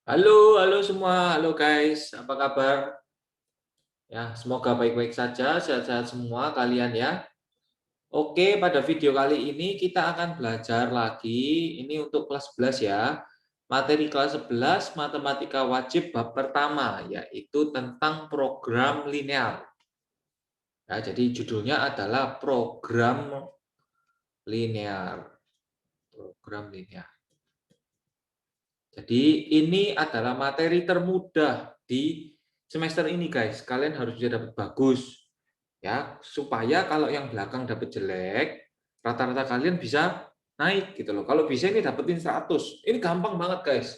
Halo semua, halo guys, apa kabar? Ya, semoga baik-baik saja, sehat-sehat semua kalian ya. Oke, pada video kali ini kita akan belajar lagi, ini untuk kelas 11 ya. Materi kelas 11, matematika wajib bab pertama, yaitu tentang program linear. Ya, jadi judulnya adalah program linear. Program linear. Jadi ini adalah materi termudah di semester ini guys. Kalian harus bisa dapat bagus ya, supaya kalau yang belakang dapat jelek, rata-rata kalian bisa naik gitu loh. Kalau bisa ini dapetin 100. Ini gampang banget guys.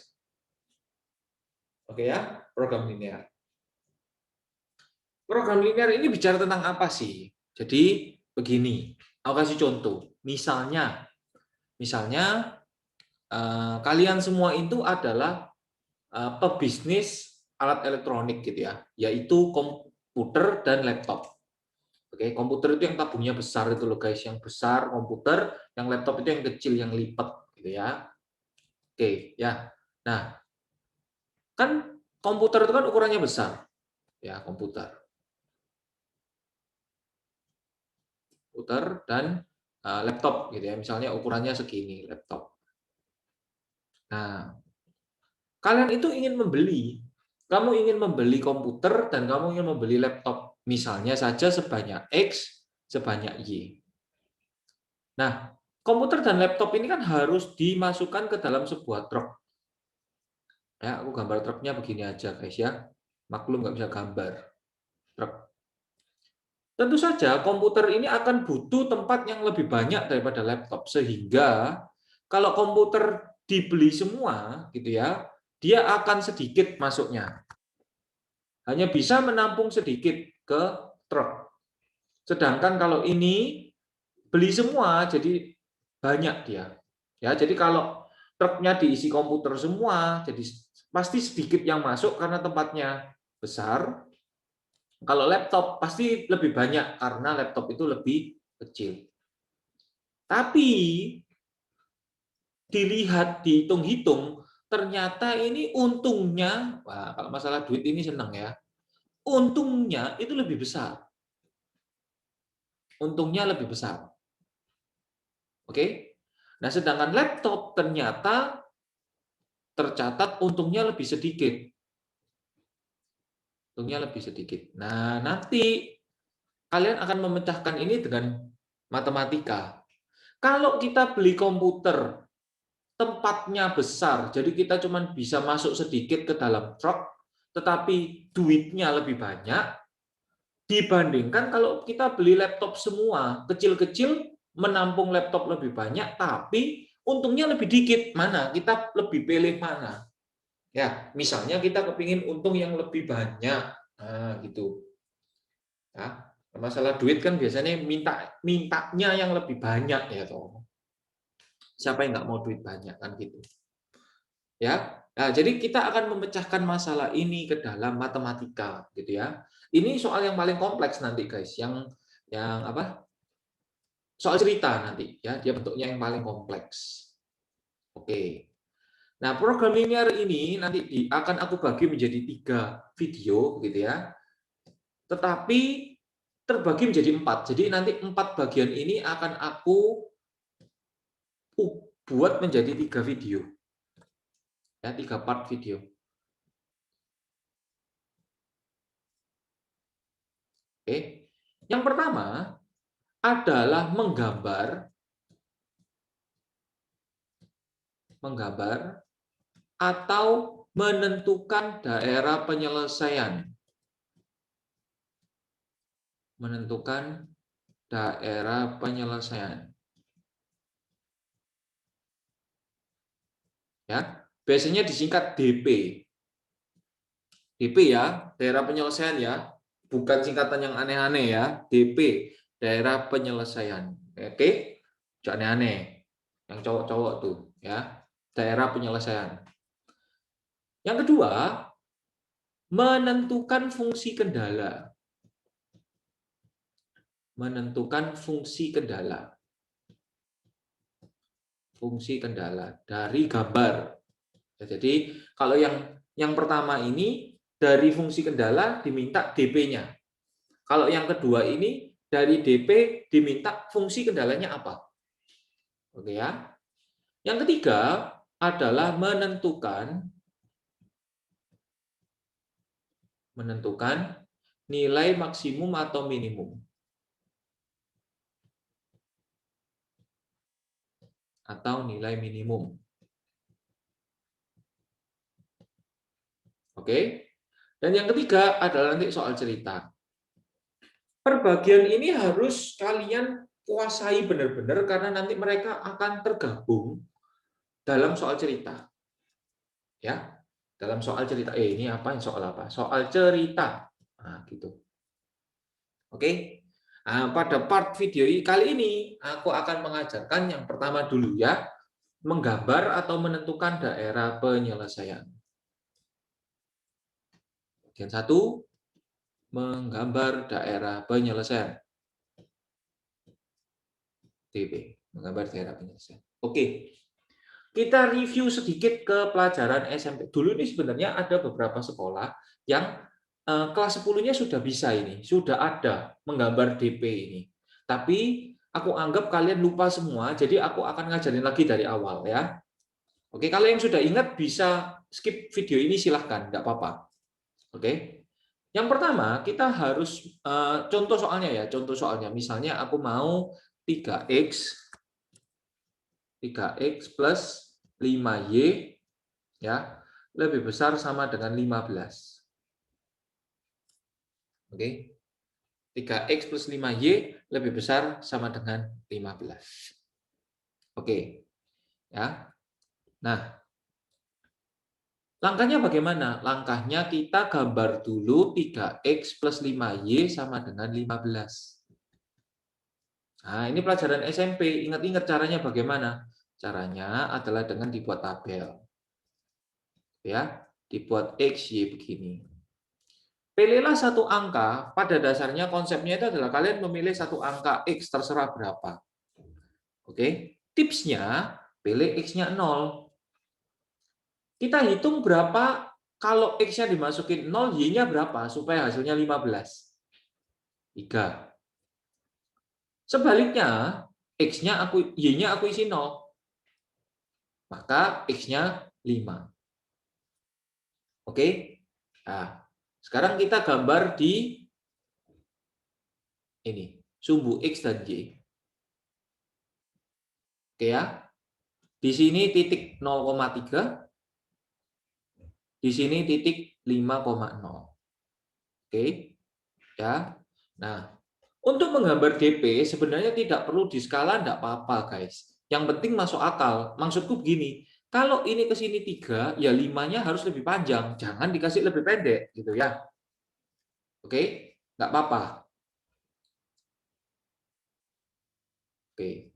Oke ya, program linear. Program linear ini bicara tentang apa sih? Jadi begini, aku kasih contoh. Misalnya kalian semua itu adalah pebisnis alat elektronik gitu ya, yaitu komputer dan laptop. Oke, komputer itu yang tabungnya besar itu loh guys, yang besar komputer, yang laptop itu yang kecil yang lipat gitu ya. Oke, ya. Nah, kan komputer itu kan ukurannya besar, ya komputer, dan laptop gitu ya. Misalnya ukurannya segini laptop. Nah, kalian itu ingin membeli, kamu ingin membeli komputer dan kamu ingin membeli laptop, misalnya saja sebanyak X, sebanyak Y. Nah, komputer dan laptop ini kan harus dimasukkan ke dalam sebuah truk. Ya, aku gambar truknya begini aja guys ya. Maklum nggak bisa gambar truk. Tentu saja komputer ini akan butuh tempat yang lebih banyak daripada laptop, sehingga kalau komputer dibeli semua gitu ya, dia akan sedikit masuknya. Hanya bisa menampung sedikit ke truk. Sedangkan kalau ini beli semua jadi banyak dia. Ya, jadi kalau truknya diisi komputer semua, jadi pasti sedikit yang masuk karena tempatnya besar. Kalau laptop pasti lebih banyak karena laptop itu lebih kecil. Tapi dilihat, dihitung-hitung, ternyata ini untungnya, wah kalau masalah duit ini senang ya, untungnya itu lebih besar. Untungnya lebih besar. Oke? Nah, sedangkan laptop ternyata tercatat untungnya lebih sedikit. Untungnya lebih sedikit. Nah, nanti kalian akan memecahkan ini dengan matematika. Kalau kita beli komputer, tempatnya besar, jadi kita cuma bisa masuk sedikit ke dalam truk, tetapi duitnya lebih banyak, dibandingkan kalau kita beli laptop semua, kecil-kecil, menampung laptop lebih banyak, tapi untungnya lebih dikit. Mana? Kita lebih pilih mana? Ya, misalnya kita kepingin untung yang lebih banyak. Nah, gitu. Ya, masalah duit kan biasanya mintanya yang lebih banyak ya toh. Siapa yang nggak mau duit banyak kan gitu. Ya. Nah, jadi kita akan memecahkan masalah ini ke dalam matematika gitu ya. Ini soal yang paling kompleks nanti guys, yang apa? Soal cerita nanti ya, dia bentuknya yang paling kompleks. Oke. Nah, program linear ini nanti akan aku bagi menjadi 3 video gitu ya. Tetapi terbagi menjadi 4. Jadi nanti 4 bagian ini akan aku buat menjadi 3 video. Ya, 3 part video. Oke. Yang pertama adalah menggambar atau menentukan daerah penyelesaian. Menentukan daerah penyelesaian. Ya, biasanya disingkat DP. DP ya, daerah penyelesaian ya, bukan singkatan yang aneh-aneh ya. DP, daerah penyelesaian. Oke, jangan aneh-aneh. Yang cowok-cowok tuh ya, daerah penyelesaian. Yang kedua, menentukan fungsi kendala. Menentukan fungsi kendala. Fungsi kendala dari gambar. Ya, jadi kalau yang pertama ini dari fungsi kendala diminta DP-nya. Kalau yang kedua ini dari DP diminta fungsi kendalanya apa. Oke ya. Yang ketiga adalah menentukan nilai maksimum atau minimum. Atau nilai minimum. Oke. Dan yang ketiga adalah nanti soal cerita. Perbagian ini harus kalian kuasai benar-benar karena nanti mereka akan tergabung dalam soal cerita. Ya. Dalam soal cerita. Ini apa? Soal apa? Soal cerita. Nah, gitu. Oke. Nah, pada part video kali ini aku akan mengajarkan yang pertama dulu ya, menggambar atau menentukan daerah penyelesaian. Bagian 1, menggambar daerah penyelesaian. DP, menggambar daerah penyelesaian. Oke. Kita review sedikit ke pelajaran SMP. Dulu ini sebenarnya ada beberapa sekolah yang kelas 10-nya sudah bisa ini, sudah ada menggambar DP ini. Tapi aku anggap kalian lupa semua, jadi aku akan ngajarin lagi dari awal ya. Oke, kalau yang sudah ingat bisa skip video ini silahkan, nggak apa-apa. Oke. Yang pertama, kita harus contoh soalnya ya, contoh soalnya. Misalnya aku mau 3x plus 5y ya lebih besar sama dengan 15. Oke. 3x plus 5y lebih besar sama dengan 15. Oke. Ya. Nah, langkahnya bagaimana? Langkahnya kita gambar dulu 3x plus 5y sama dengan 15. Nah, ini pelajaran SMP. Ingat-ingat caranya bagaimana? Caranya adalah dengan dibuat tabel. Ya, dibuat X, Y begini. Pilihlah satu angka, pada dasarnya konsepnya itu adalah kalian memilih satu angka X, terserah berapa. Oke, tipsnya pilih X-nya 0. Kita hitung berapa kalau X-nya dimasukin 0, Y-nya berapa supaya hasilnya 15. 3. Sebaliknya, Y-nya aku isi 0. Maka X-nya 5. Oke? Nah, sekarang kita gambar di ini, sumbu X dan Y. Oke ya? Di sini titik 0,3, di sini titik 5,0. Oke? Ya. Nah, untuk menggambar DP sebenarnya tidak perlu di skala, enggak apa-apa, guys. Yang penting masuk akal. Maksudku begini, kalau ini ke sini 3, ya 5-nya harus lebih panjang. Jangan dikasih lebih pendek, gitu ya. Oke? Enggak apa-apa. Oke.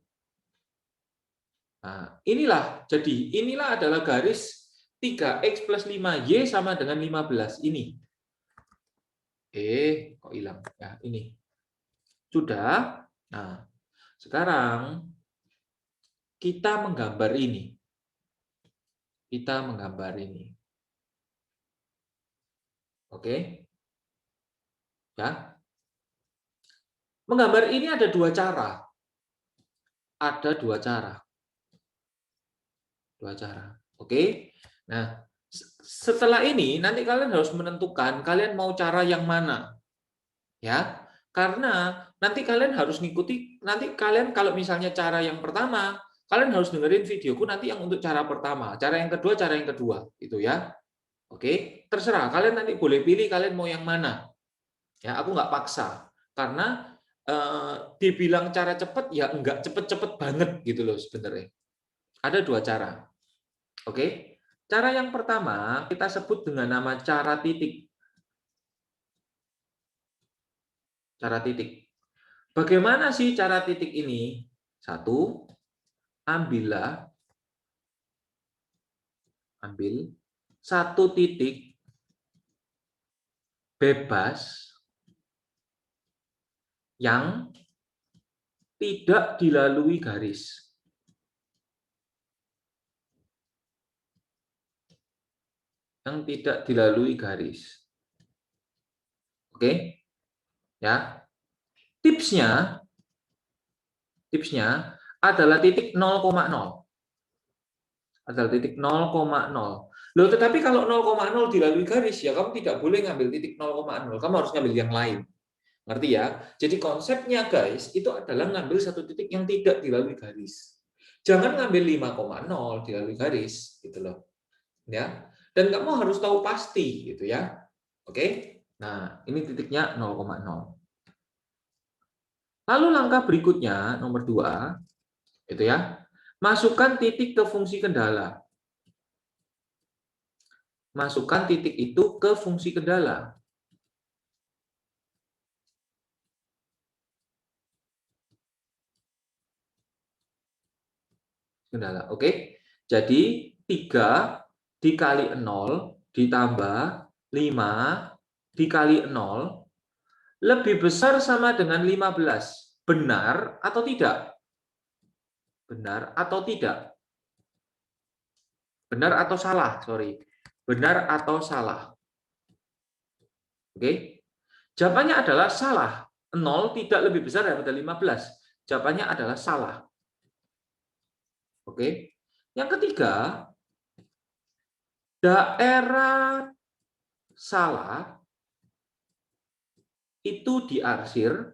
Nah, inilah adalah garis 3x plus 5y sama dengan 15 ini. Kok hilang? Ya, ini. Sudah. Nah, sekarang kita menggambar ini. Oke? Ya. Menggambar ini ada dua cara. Oke? Nah, setelah ini nanti kalian harus menentukan kalian mau cara yang mana. Ya. Karena nanti kalian harus ngikuti, nanti kalian kalau misalnya cara yang pertama, kalian harus dengerin videoku nanti yang untuk cara pertama, cara yang kedua, gitu ya. Oke, terserah kalian nanti boleh pilih kalian mau yang mana. Ya, aku nggak paksa karena dibilang cara cepat ya nggak cepet-cepet banget gitu loh sebenarnya. Ada dua cara. Oke, cara yang pertama kita sebut dengan nama cara titik. Cara titik. Bagaimana sih cara titik ini? Satu, ambil satu titik bebas yang tidak dilalui garis. yang tidak dilalui garis. Oke? Ya. Tipsnya adalah titik 0,0. Adalah titik 0,0. Loh, tetapi kalau 0,0 dilalui garis, ya kamu tidak boleh ngambil titik 0,0. Kamu harus ngambil yang lain. Ngerti ya? Jadi konsepnya guys, itu adalah ngambil satu titik yang tidak dilalui garis. Jangan ngambil 5,0 dilalui garis, gitu loh. Ya. Dan kamu harus tahu pasti, gitu ya. Oke? Nah, ini titiknya 0,0. Lalu langkah berikutnya, nomor 2, itu ya. Masukkan titik ke fungsi kendala. Masukkan titik itu ke fungsi kendala. Oke. Jadi 3 dikali 0 ditambah 5 dikali 0 lebih besar sama dengan 15. Benar atau tidak? Benar atau tidak? Benar atau salah? Sorry. Benar atau salah? Oke. Jawabannya adalah salah. 0 tidak lebih besar daripada 15. Jawabannya adalah salah. Oke. Yang ketiga, daerah salah itu diarsir,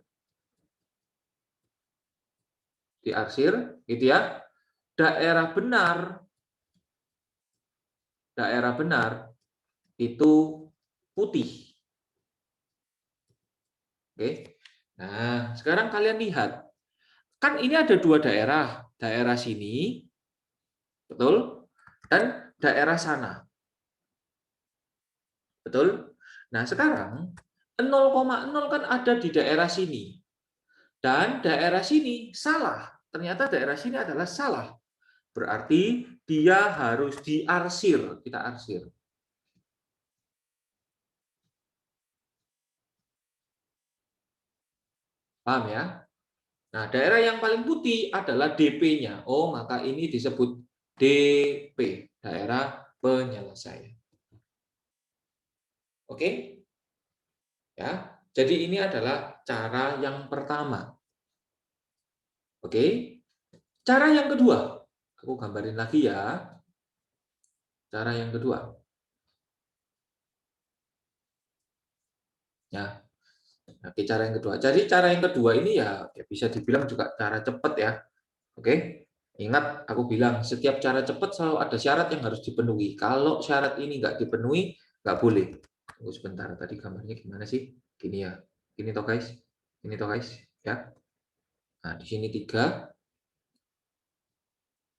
gitu ya. Daerah benar itu putih. Oke. Nah, sekarang kalian lihat. Kan ini ada dua daerah. Daerah sini, betul? Dan daerah sana. Betul? Nah, sekarang 0,0 kan ada di daerah sini. Dan daerah sini salah. Ternyata daerah sini adalah salah. Berarti dia harus diarsir. Kita arsir. Paham ya? Nah, daerah yang paling putih adalah DP-nya. Oh, maka ini disebut DP, daerah penyelesaian. Oke? Ya. Jadi ini adalah cara yang pertama. Oke? Cara yang kedua. Aku gambarin lagi ya. Cara yang kedua. Ya. Oke, cara yang kedua. Jadi cara yang kedua ini ya bisa dibilang juga cara cepat ya. Oke? Ingat, aku bilang setiap cara cepat selalu ada syarat yang harus dipenuhi. Kalau syarat ini nggak dipenuhi, nggak boleh. Tunggu sebentar, tadi gambarnya gimana sih? Gini ya. Gini toh guys. Ini toh guys. Ya. Nah, di sini 3,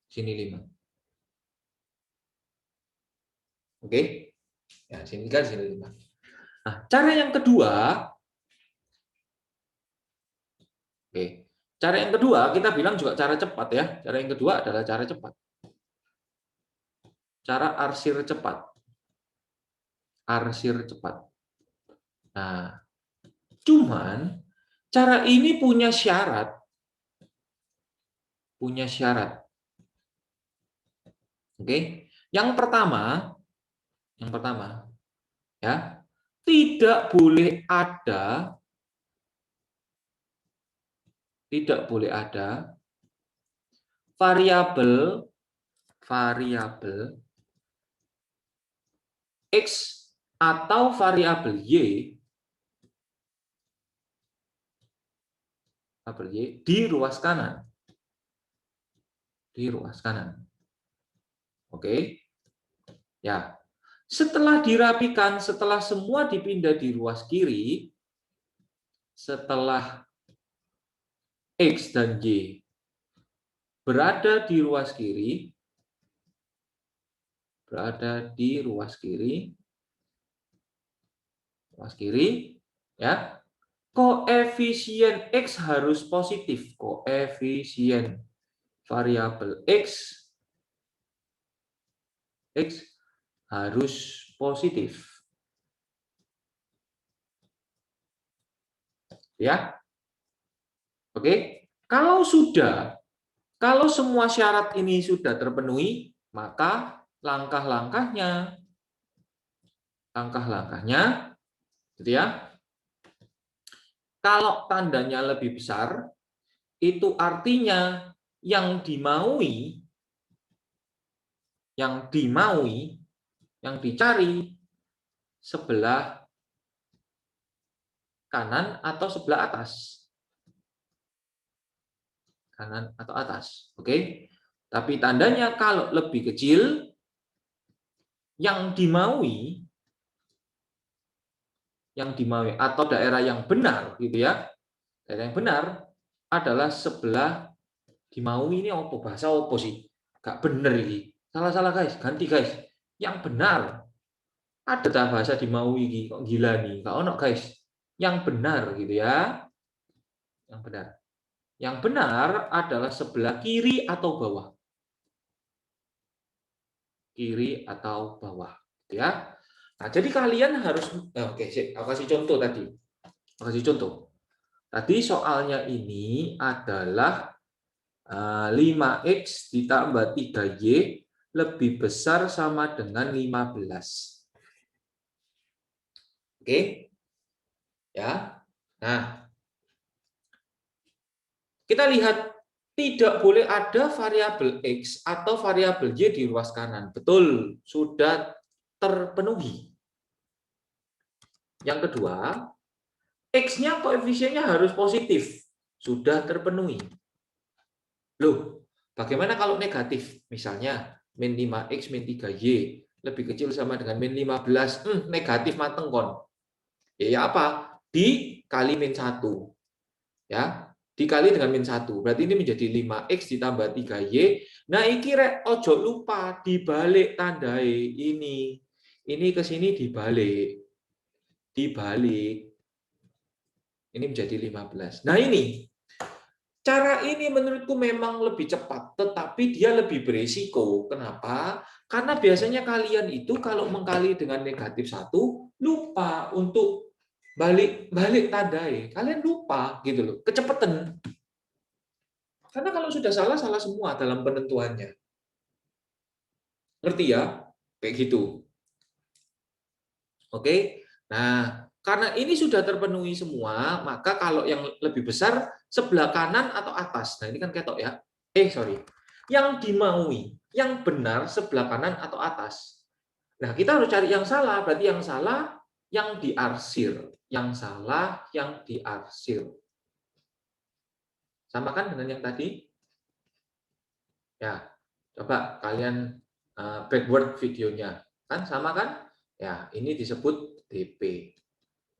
sini 5. Oke? Ya, sini 3, sini 5. Nah, cara yang kedua, oke. Cara yang kedua, kita bilang juga cara cepat ya. Cara yang kedua adalah cara cepat. Cara arsir cepat. Arsir cepat. Nah, cuman cara ini punya syarat. Punya syarat. Oke. Yang pertama ya, tidak boleh ada variabel X atau variabel Y di ruas kanan. Di ruas kanan. Oke. Ya. Setelah dirapikan, setelah semua dipindah di ruas kiri, setelah X dan Y berada di ruas kiri, ya, koefisien X harus positif. Koefisien variabel X harus positif. Ya. Oke. Kalau semua syarat ini sudah terpenuhi, maka langkah-langkahnya langkah-langkahnya, gitu ya. Kalau tandanya lebih besar, itu artinya yang dimaui, yang dicari sebelah kanan atau sebelah atas. Kanan atau atas. Oke. Tapi tandanya kalau lebih kecil, yang dimaui atau daerah yang benar gitu ya. Daerah yang benar adalah sebelah dimaui ini apa bahasa apa sih? Gak bener ini. Salah-salah guys, ganti guys. Yang benar. Ada tak bahasa dimaui ini kok gila nih. Gak ono guys. Yang benar gitu ya. Yang benar. Yang benar adalah sebelah kiri atau bawah. Kiri atau bawah, gitu ya. Nah, jadi kalian harus oke, aku kasih contoh tadi. Aku kasih contoh. Tadi soalnya ini adalah 5x ditambah 3y lebih besar sama dengan 15. Oke? Ya. Nah, kita lihat tidak boleh ada variabel x atau variabel y di ruas kanan. Betul, sudah terpenuhi. Yang kedua, X-nya koefisiennya harus positif. Sudah terpenuhi. Loh, bagaimana kalau negatif? Misalnya, min 5X, min 3Y, lebih kecil sama dengan min 15. Negatif mateng kon. Ya apa? Dikali min 1. Ya, dikali dengan min 1. Berarti ini menjadi 5X ditambah 3Y. Nah, iki rek ojo lupa dibalik tandai ini. Ini ke sini dibalik. Dibalik. Ini menjadi 15. Nah ini, cara ini menurutku memang lebih cepat, tetapi dia lebih berisiko. Kenapa? Karena biasanya kalian itu kalau mengkali dengan negatif 1, lupa untuk balik tandai. Kalian lupa gitu loh, kecepatan. Karena kalau sudah salah, salah semua dalam penentuannya. Ngerti ya? Kayak gitu. Oke? Nah, karena ini sudah terpenuhi semua, maka kalau yang lebih besar sebelah kanan atau atas. Nah, ini kan ketok ya. Sorry. Yang dimaui, yang benar sebelah kanan atau atas. Nah, kita harus cari yang salah. Berarti yang salah yang diarsir. Yang salah yang diarsir. Sama kan dengan yang tadi? Ya, coba kalian backward videonya. Kan sama kan? Ya, ini disebut DP.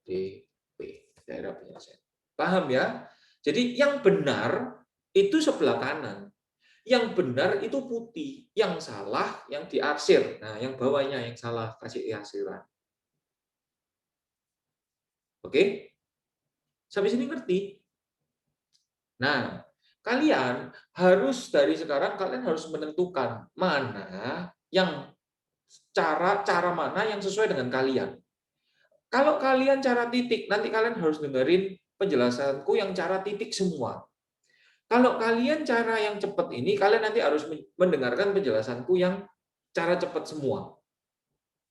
DP, daerah penyelesaian. Paham ya? Jadi yang benar itu sebelah kanan. Yang benar itu putih. Yang salah yang diarsir. Nah, yang bawahnya yang salah kasih arsiran. Oke? Sampai sini ngerti? Nah, kalian harus dari sekarang kalian harus menentukan mana yang cara mana yang sesuai dengan kalian. Kalau kalian cara titik, nanti kalian harus dengerin penjelasanku yang cara titik semua. Kalau kalian cara yang cepat ini, kalian nanti harus mendengarkan penjelasanku yang cara cepat semua.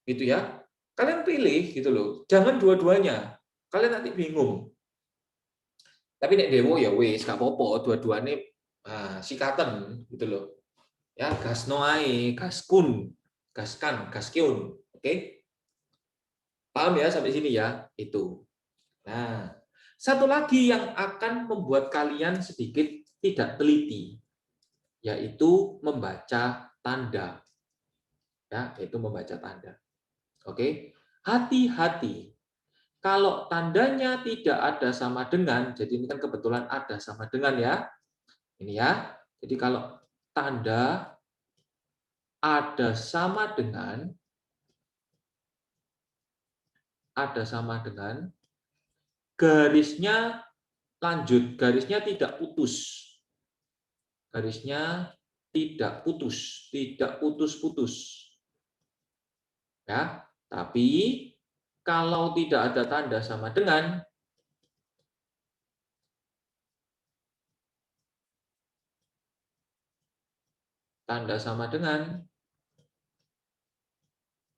Gitu ya. Kalian pilih gitu loh. Jangan dua-duanya. Kalian nanti bingung. Tapi nek dewo ya wis gak apa-apa, dua-duanya sikatan gitu loh. Ya, gasno ae, gaskun, gaskan, gaskiun. Oke? Paham ya sampai sini ya? Itu. Nah, satu lagi yang akan membuat kalian sedikit tidak teliti, yaitu membaca tanda. Ya, yaitu membaca tanda. Oke? Hati-hati. Kalau tandanya tidak ada sama dengan, jadi ini kan kebetulan ada sama dengan ya. Ini ya. Jadi kalau tanda ada sama dengan garisnya lanjut, garisnya tidak putus. Garisnya tidak putus-putus. Ya, tapi kalau tidak ada tanda sama dengan,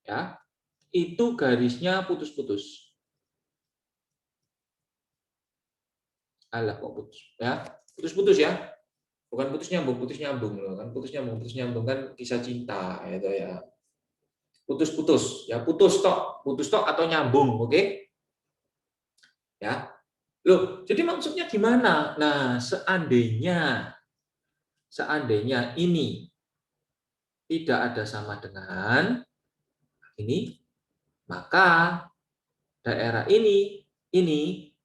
ya, itu garisnya putus-putus. Alah kok putus ya? Putus-putus ya. Bukan putus nyambung loh kan. Putus nyambung kan kisah cinta itu ya. Putus-putus ya, putus tok atau nyambung, oke? Ya. Loh, jadi maksudnya gimana? Nah, seandainya ini tidak ada sama dengan ini, maka daerah ini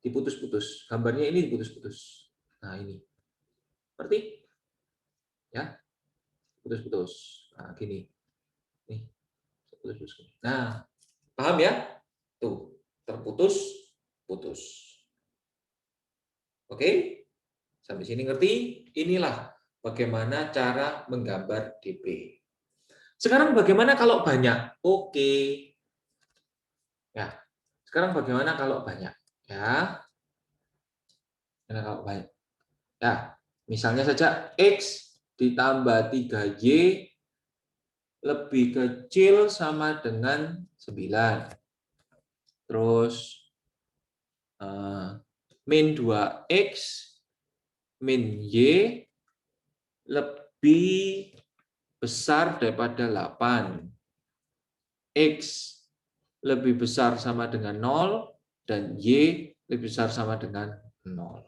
diputus-putus. Gambarnya ini diputus-putus. Nah, ini. Seperti ya, putus-putus. Nah, gini. Nih, putus-putus. Nah, paham ya? Tuh, terputus, putus. Oke? Sampai sini ngerti? Inilah bagaimana cara menggambar DP. Sekarang bagaimana kalau banyak? Oke. Ya. Sekarang bagaimana kalau banyak? Ya. Kalau banyak. Ya, misalnya saja X ditambah 3Y lebih kecil sama dengan 9. Terus min 2X min Y lebih besar daripada 8. X lebih besar sama dengan 0 dan Y lebih besar sama dengan 0.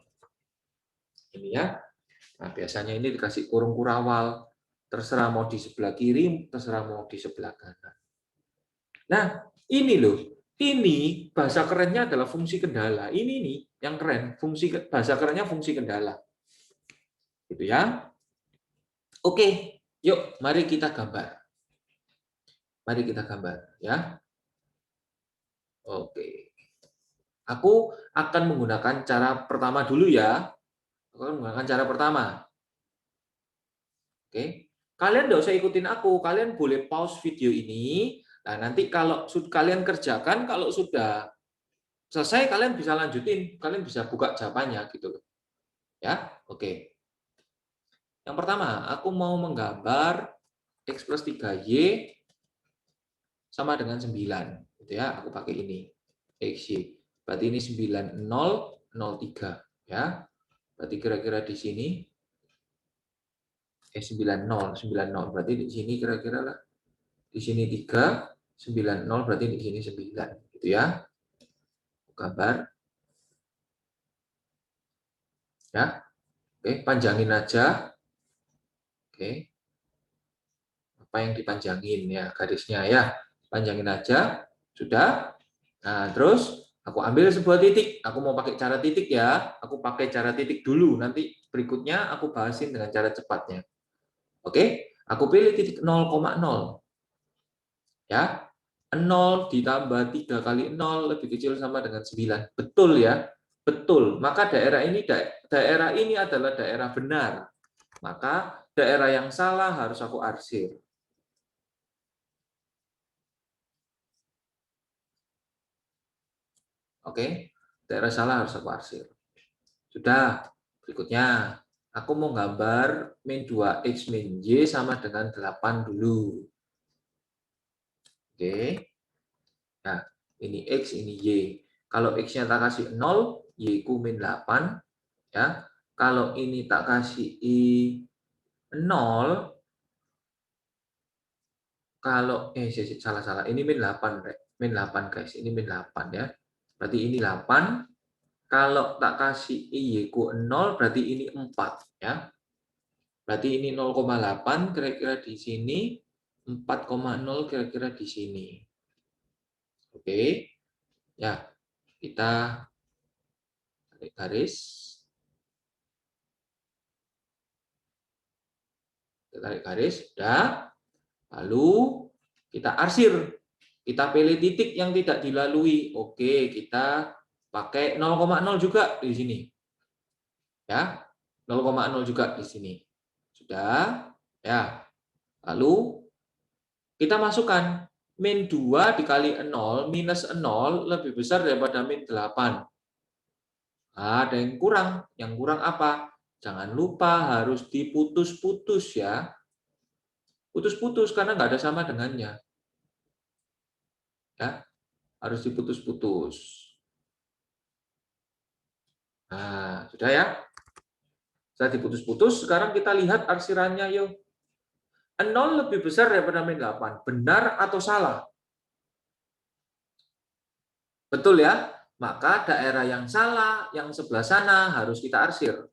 Ini ya. Nah, biasanya ini dikasih kurung kurawal. Terserah mau di sebelah kiri, terserah mau di sebelah kanan. Nah, ini loh. Ini bahasa kerennya adalah fungsi kendala. Ini nih yang keren. Bahasa kerennya fungsi kendala. Gitu ya. Oke, yuk mari kita gambar. Mari kita gambar ya. Oke. Aku akan menggunakan cara pertama dulu ya. Aku akan menggunakan cara pertama. Oke. Kalian nggak usah ikutin aku. Kalian boleh pause video ini. Nah, nanti kalau kalian kerjakan, kalau sudah selesai, kalian bisa lanjutin. Kalian bisa buka jawabannya gitu. Ya, oke. Yang pertama, aku mau menggambar X plus 3Y sama dengan 9. Gitu ya, aku pakai ini. XY. Berarti ini 9, 0, 0, 3. Ya. Berarti kira-kira di sini 90, 90. Berarti di sini kira-kira lah. Di sini 3, 90 berarti di sini 9. Gitu ya. Gambar. Ya. Oke, panjangin aja. Oke. Apa yang dipanjangin ya garisnya ya. Panjangin aja. Sudah. Nah, terus aku ambil sebuah titik. Aku mau pakai cara titik ya. Aku pakai cara titik dulu. Nanti berikutnya aku bahasin dengan cara cepatnya. Oke, aku pilih titik 0,0. Ya, 0 ditambah 3 kali 0 lebih kecil sama dengan 9. Betul ya? Betul. Maka daerah ini adalah daerah benar. Maka daerah yang salah harus aku arsir. Oke, daerah salah harus aku arsir. Sudah, berikutnya aku mau gambar min 2X min Y sama dengan 8 dulu. Oke. Nah, ini X, ini Y. Kalau X-nya tak kasih 0, Y-ku min 8. Ya. Kalau ini tak kasih 0, kalau salah. Ini min 8, min 8 guys. Ini min 8 ya. Berarti ini 8. Kalau tak kasih Y-ku 0, berarti ini 4 ya. Berarti ini 0,8 kira-kira di sini, 4,0 kira-kira di sini. Oke. Ya, kita tarik garis. Kita tarik garis, sudah. Lalu kita arsir. Kita pilih titik yang tidak dilalui. Oke, kita pakai 0,0 juga di sini. Ya, 0,0 juga di sini. Sudah. Ya. Lalu kita masukkan min 2 dikali 0 minus 0 lebih besar daripada min 8. Ada yang kurang. Yang kurang apa? Jangan lupa harus diputus-putus ya. Putus-putus karena nggak ada sama dengannya. Ya, harus diputus-putus. Nah, sudah ya. Sudah diputus-putus, sekarang kita lihat arsirannya yuk. 0 lebih besar daripada min 8. Benar atau salah? Betul ya? Maka daerah yang salah, yang sebelah sana harus kita arsir.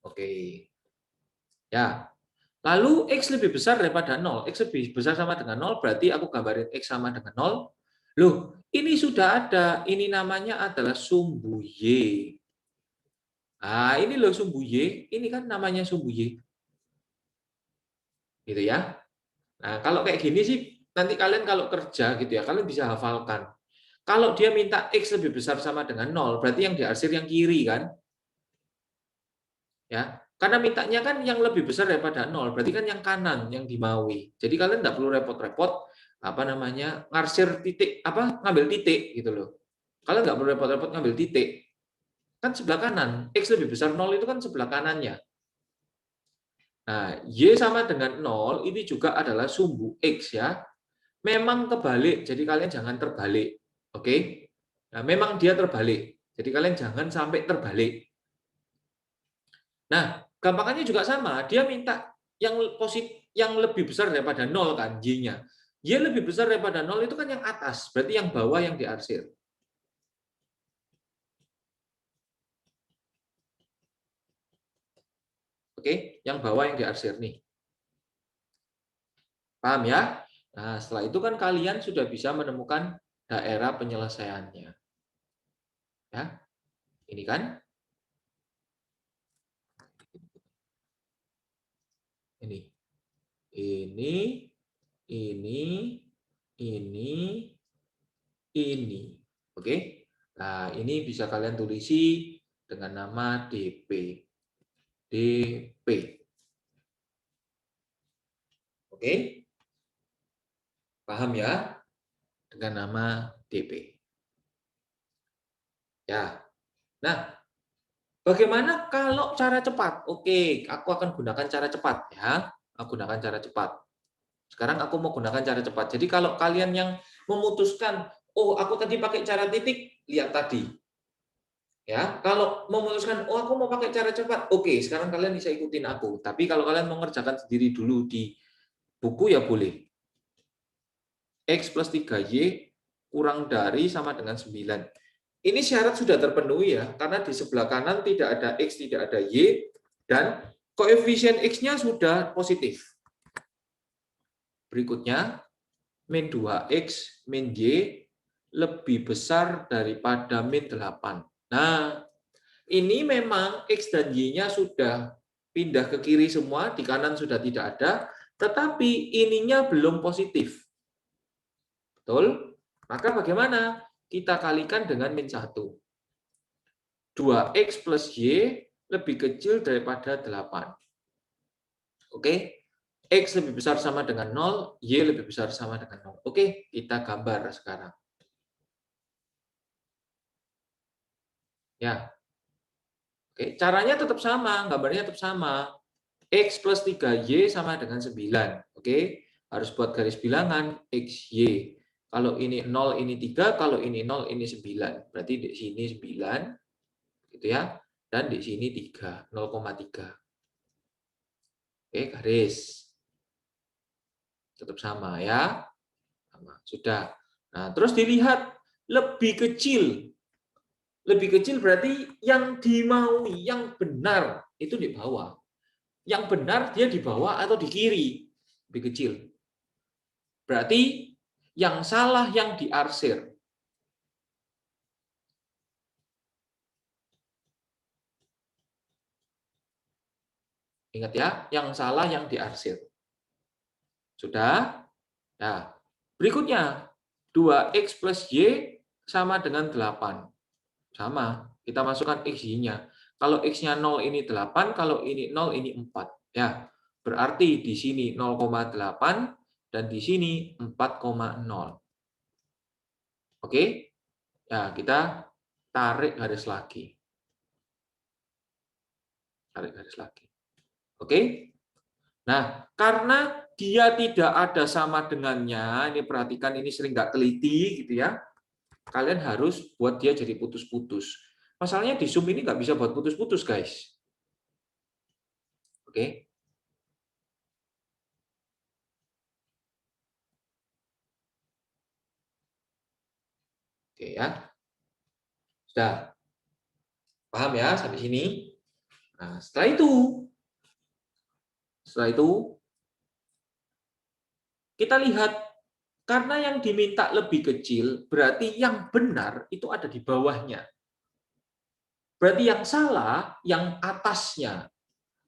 Oke. Ya. Lalu X lebih besar daripada 0. X lebih besar sama dengan 0, berarti aku gambarin X sama dengan 0. Loh, ini sudah ada. Ini namanya adalah sumbu Y. Nah, ini loh sumbu Y. Ini kan namanya sumbu Y. Gitu ya. Nah, kalau kayak gini sih, nanti kalian kalau kerja gitu ya, kalian bisa hafalkan. Kalau dia minta X lebih besar sama dengan 0, berarti yang diarsir yang kiri kan? Ya, karena mintanya kan yang lebih besar daripada 0, berarti kan yang kanan yang dimaui. Jadi kalian nggak perlu repot-repot apa namanya ngarsir titik apa ngambil titik gitu loh. Kalian nggak perlu repot-repot ngambil titik. Kan sebelah kanan, X lebih besar 0 itu kan sebelah kanannya. Nah, Y sama dengan 0 ini juga adalah sumbu X ya. Memang kebalik, jadi kalian jangan terbalik. Oke? Nah, memang dia terbalik. Jadi kalian jangan sampai terbalik. Nah, gampangannya juga sama. Dia minta yang positif, yang lebih besar daripada 0 kan, Y-nya. Y lebih besar daripada 0 itu kan yang atas, berarti yang bawah yang diarsir. Oke, yang bawah yang diarsir nih. Paham ya? Nah, setelah itu kan kalian sudah bisa menemukan daerah penyelesaiannya. Ya, ini kan? Ini. Ini, ini, ini. Oke? Nah, ini bisa kalian tulisi dengan nama DP. DP. Oke? Paham ya? Dengan nama DP. Ya. Nah, bagaimana kalau cara cepat? Oke, aku akan gunakan cara cepat ya. Aku gunakan cara cepat. Sekarang aku mau gunakan cara cepat. Jadi kalau kalian yang memutuskan, oh aku tadi pakai cara titik, lihat tadi. Ya, kalau memutuskan, oh aku mau pakai cara cepat, oke, sekarang kalian bisa ikutin aku. Tapi kalau kalian mau ngerjakan sendiri dulu di buku ya boleh. X plus 3Y kurang dari sama dengan 9. Ini syarat sudah terpenuhi ya, karena di sebelah kanan tidak ada X, tidak ada Y, dan koefisien X-nya sudah positif. Berikutnya, min 2X, min Y lebih besar daripada min 8. Nah, ini memang X dan Y-nya sudah pindah ke kiri semua, di kanan sudah tidak ada, tetapi ininya belum positif. Betul? Maka bagaimana? Kita kalikan dengan min 1. 2X plus Y lebih kecil daripada 8. Oke? X lebih besar sama dengan 0, Y lebih besar sama dengan 0. Oke, kita gambar sekarang. Ya. Oke, caranya tetap sama, gambarnya tetap sama. X plus 3Y sama dengan 9. Oke, harus buat garis bilangan XY. Kalau ini 0, ini 3. Kalau ini 0, ini 9. Berarti di sini 9. Gitu ya. Dan di sini 3, 0,3. Oke, garis. Tetap sama ya. Sama. Sudah. Nah, terus dilihat lebih kecil. Lebih kecil berarti yang dimaui, yang benar itu di bawah. Yang benar dia di bawah atau di kiri. Lebih kecil. Berarti yang salah yang diarsir. Ingat ya, yang salah yang diarsir. Sudah? Nah, berikutnya 2X plus Y sama dengan 8. Sama, kita masukkan X-Y-nya. Kalau X-nya 0 ini 8, kalau ini 0 ini 4. Ya, berarti di sini 0,8 dan di sini 4,0. Oke? Ya, kita tarik garis lagi. tarik garis lagi. Oke? Nah, karena dia tidak ada sama dengannya, ini perhatikan ini sering nggak teliti gitu ya, kalian harus buat dia jadi putus-putus. Masalahnya di Zoom ini nggak bisa buat putus-putus, guys. Oke? Oke ya. Sudah. Paham ya sampai sini? Nah, setelah itu kita lihat karena yang diminta lebih kecil, berarti yang benar itu ada di bawahnya. Berarti yang salah yang atasnya.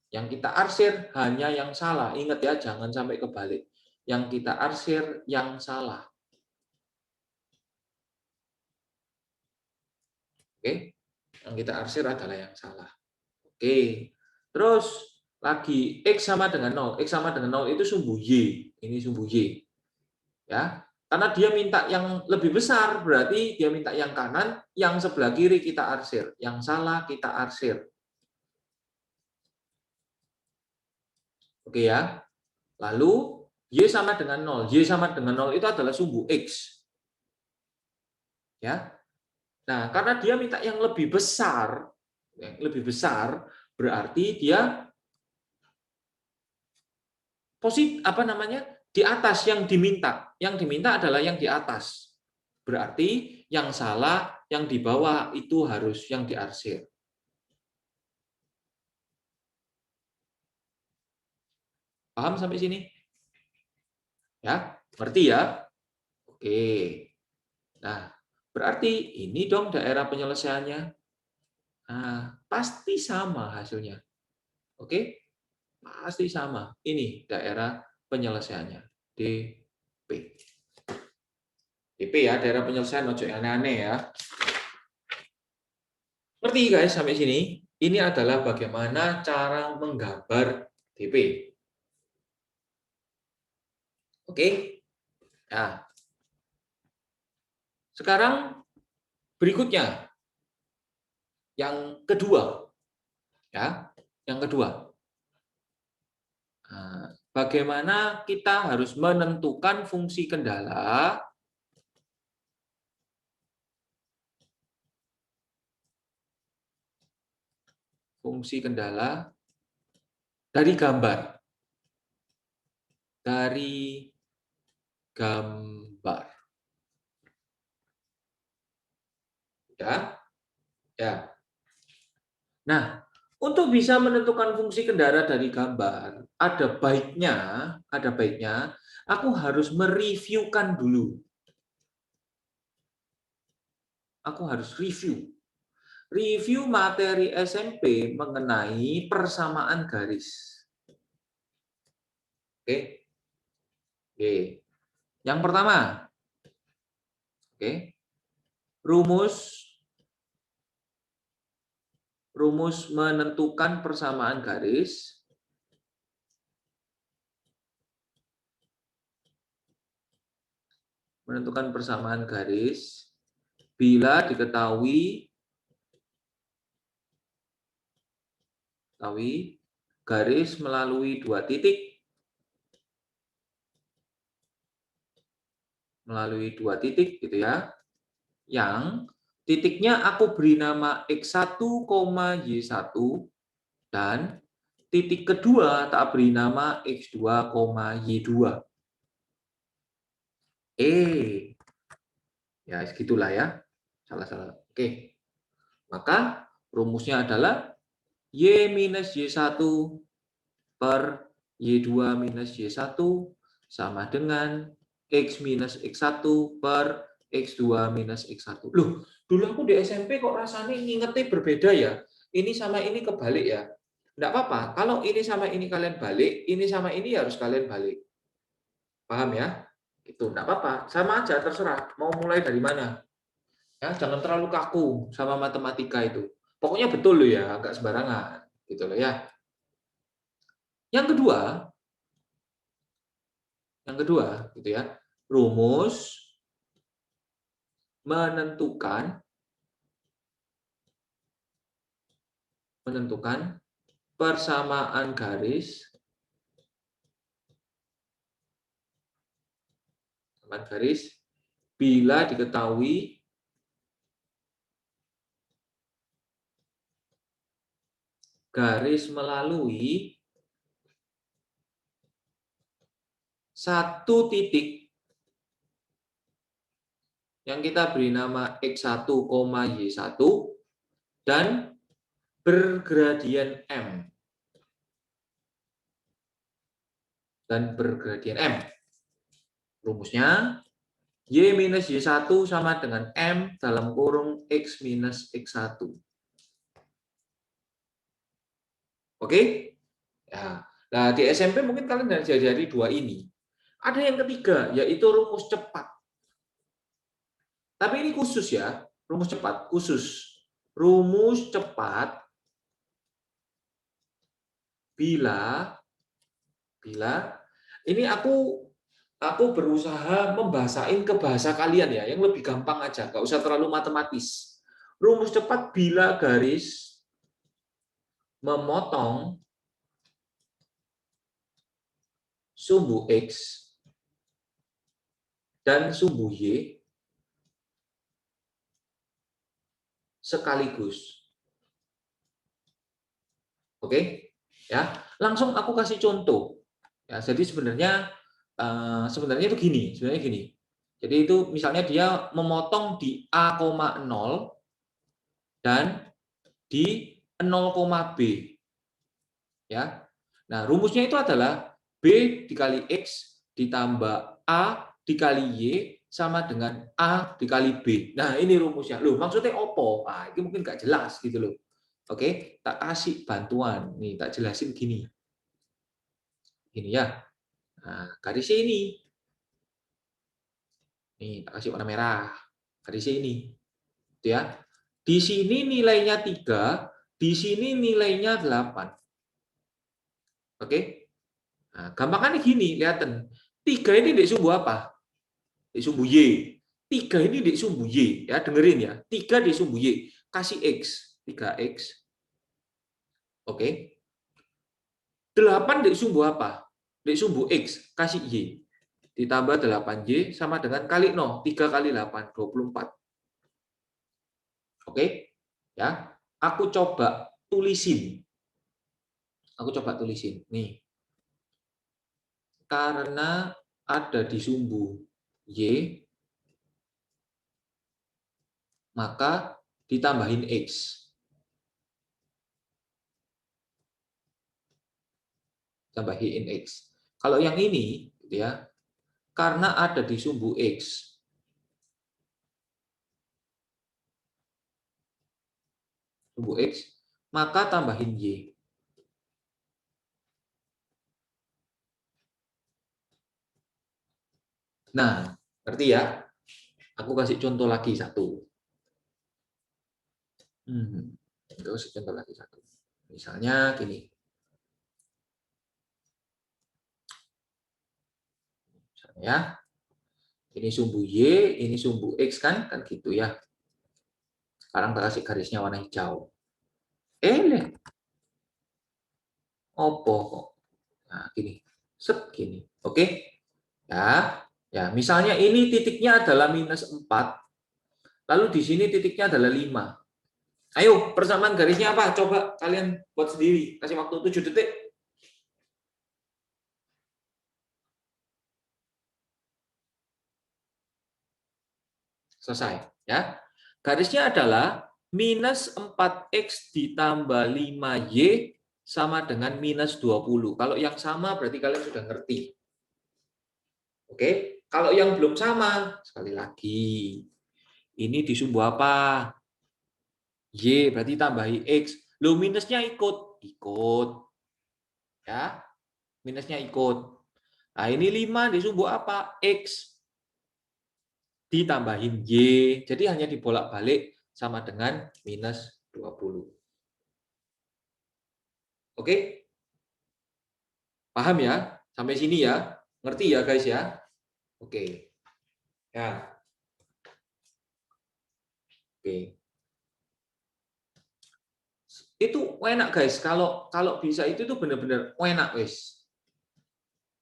Yang kita arsir hanya yang salah. Ingat ya, jangan sampai kebalik. Yang kita arsir yang salah. Oke? Yang kita arsir adalah yang salah. Oke. Terus lagi X sama dengan 0. X sama dengan 0 itu sumbu Y. Ini sumbu Y. Ya. Karena dia minta yang lebih besar, berarti dia minta yang kanan, yang sebelah kiri kita arsir. Yang salah kita arsir. Oke ya. Lalu Y sama dengan 0. Y sama dengan 0 itu adalah sumbu X. Ya. Nah, karena dia minta yang lebih besar, berarti dia di atas yang diminta. Yang diminta adalah yang di atas. Berarti yang salah, yang di bawah itu harus yang diarsir. Paham sampai sini? Ya, ngerti ya? Oke. Nah, berarti ini dong daerah penyelesaiannya. Nah, pasti sama hasilnya. Oke? Pasti sama. Ini daerah penyelesaiannya. DP. DP ya, daerah penyelesaian, ojo yang aneh-aneh ya. Ngerti guys sampai sini? Ini adalah bagaimana cara menggambar DP. Oke? Nah, sekarang berikutnya. Yang kedua. Ya, yang kedua. Nah, bagaimana kita harus menentukan fungsi kendala dari gambar. Ya. Ya. Nah, untuk bisa menentukan fungsi kendara dari gambar, ada baiknya aku harus mereviewkan dulu. Aku harus review materi SMP mengenai persamaan garis. Oke. Oke. Yang pertama, oke. Rumus menentukan persamaan garis bila diketahui garis melalui dua titik gitu ya. Yang titiknya aku beri nama X1, Y1 dan titik kedua tak beri nama X2, Y2. Ya segitulah ya. Salah. Oke. Maka rumusnya adalah Y minus Y1 per Y2 minus Y1 sama dengan X minus X1 per X2 minus X1. Loh, dulu aku di SMP kok rasanya ngingetnya berbeda ya. Ini sama ini kebalik ya. Enggak apa-apa. Kalau ini sama ini kalian balik, ini sama ini harus kalian balik. Paham ya? Itu enggak apa-apa. Sama aja, terserah. Mau mulai dari mana. Ya, jangan terlalu kaku sama matematika itu. Pokoknya betul loh ya, enggak sembarangan. Gitu loh ya. Yang kedua gitu ya. Rumus menentukan persamaan garis bila diketahui garis melalui satu titik yang kita beri nama X1, Y1 dan bergradien M. Rumusnya Y minus Y1 sama dengan M dalam kurung X minus X1. Oke? Ya. Nah, di SMP mungkin kalian diajari dua ini. Ada yang ketiga, yaitu rumus cepat. Tapi ini khusus ya, rumus cepat khusus. Rumus cepat bila ini aku berusaha membahasain ke bahasa kalian ya, yang lebih gampang aja, nggak usah terlalu matematis. Rumus cepat bila garis memotong sumbu X dan sumbu Y sekaligus. Oke? Ya, langsung aku kasih contoh. Ya, jadi sebenarnya itu gini, Jadi itu misalnya dia memotong di A,0 dan di 0,B. Ya. Nah, rumusnya itu adalah B dikali X ditambah A dikali Y sama dengan A dikali B. Nah, ini rumusnya. Loh, maksudnya opo? Ah, ini mungkin nggak jelas gitu loh. Oke, tak kasih bantuan. Nih, tak jelasin gini. Gini ya. Nah, garisnya ini. Nih, tak kasih warna merah. Garisnya ini. Gitu ya. Di sini nilainya 3, di sini nilainya 8. Oke? Nah, gampangannya gini, lihatin. 3 ini di sumbu apa? Di sumbu Y. 3 ini di sumbu Y. Ya, dengerin ya. 3 di sumbu Y. Kasih X. 3X. Oke. 8 di sumbu apa? Di sumbu X. Kasih Y. Ditambah 8Y sama dengan kali 0. 3 kali 8, 24. Oke? Ya. Aku coba tulisin. Nih. Karena ada di sumbu Y, maka ditambahin X. Tambahin X. Kalau yang ini, gitu ya, karena ada di sumbu X, maka tambahin Y. Nah, ngerti ya? Aku kasih contoh lagi satu. Terus contoh lagi satu. Misalnya gini. Misalnya ya. Ini sumbu Y, ini sumbu X kan gitu ya. Sekarang kita kasih garisnya warna hijau. Opo kok. Nah, gini. Set gini. Oke? Ya. Ya, misalnya ini titiknya adalah -4. Lalu di sini titiknya adalah 5. Ayo, persamaan garisnya apa? Coba kalian buat sendiri. Kasih waktu 7 detik. Selesai. Ya. Garisnya adalah -4X ditambah 5Y sama dengan -20. Kalau yang sama berarti kalian sudah ngerti. Oke? Kalau yang belum sama, sekali lagi. Ini di sumbu apa? Y, berarti tambahi X. Loh, minusnya ikut. Ikut. Ya, minusnya ikut. Nah, ini 5 di sumbu apa? X. Ditambahin Y. Jadi hanya dibolak-balik sama dengan -20. Oke? Paham ya? Sampai sini ya? Ngerti ya, guys ya? Oke. Ya. Oke. Itu enak guys, kalau bisa itu tuh bener-bener enak wes.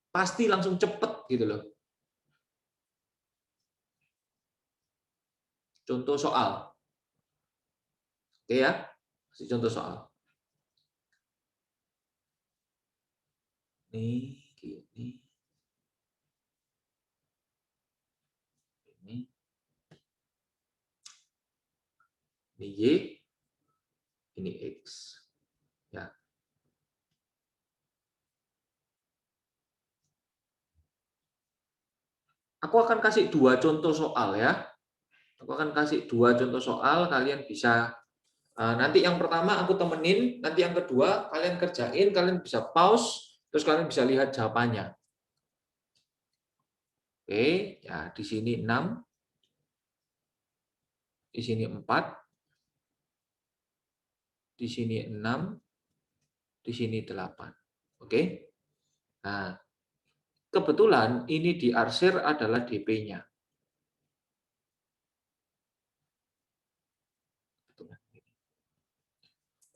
Pasti langsung cepet gitu loh. Contoh soal. Oke ya, kasih contoh soal. Nih, gini. Ini Y, ini X. Ya. Aku akan kasih 2 contoh soal ya. Aku akan kasih 2 contoh soal, kalian bisa nanti yang pertama aku temenin, nanti yang kedua kalian kerjain, kalian bisa pause, terus kalian bisa lihat jawabannya. Oke, ya di sini 6, di sini 4, di sini 6, di sini 8. Oke. Nah, kebetulan ini diarsir adalah DP-nya.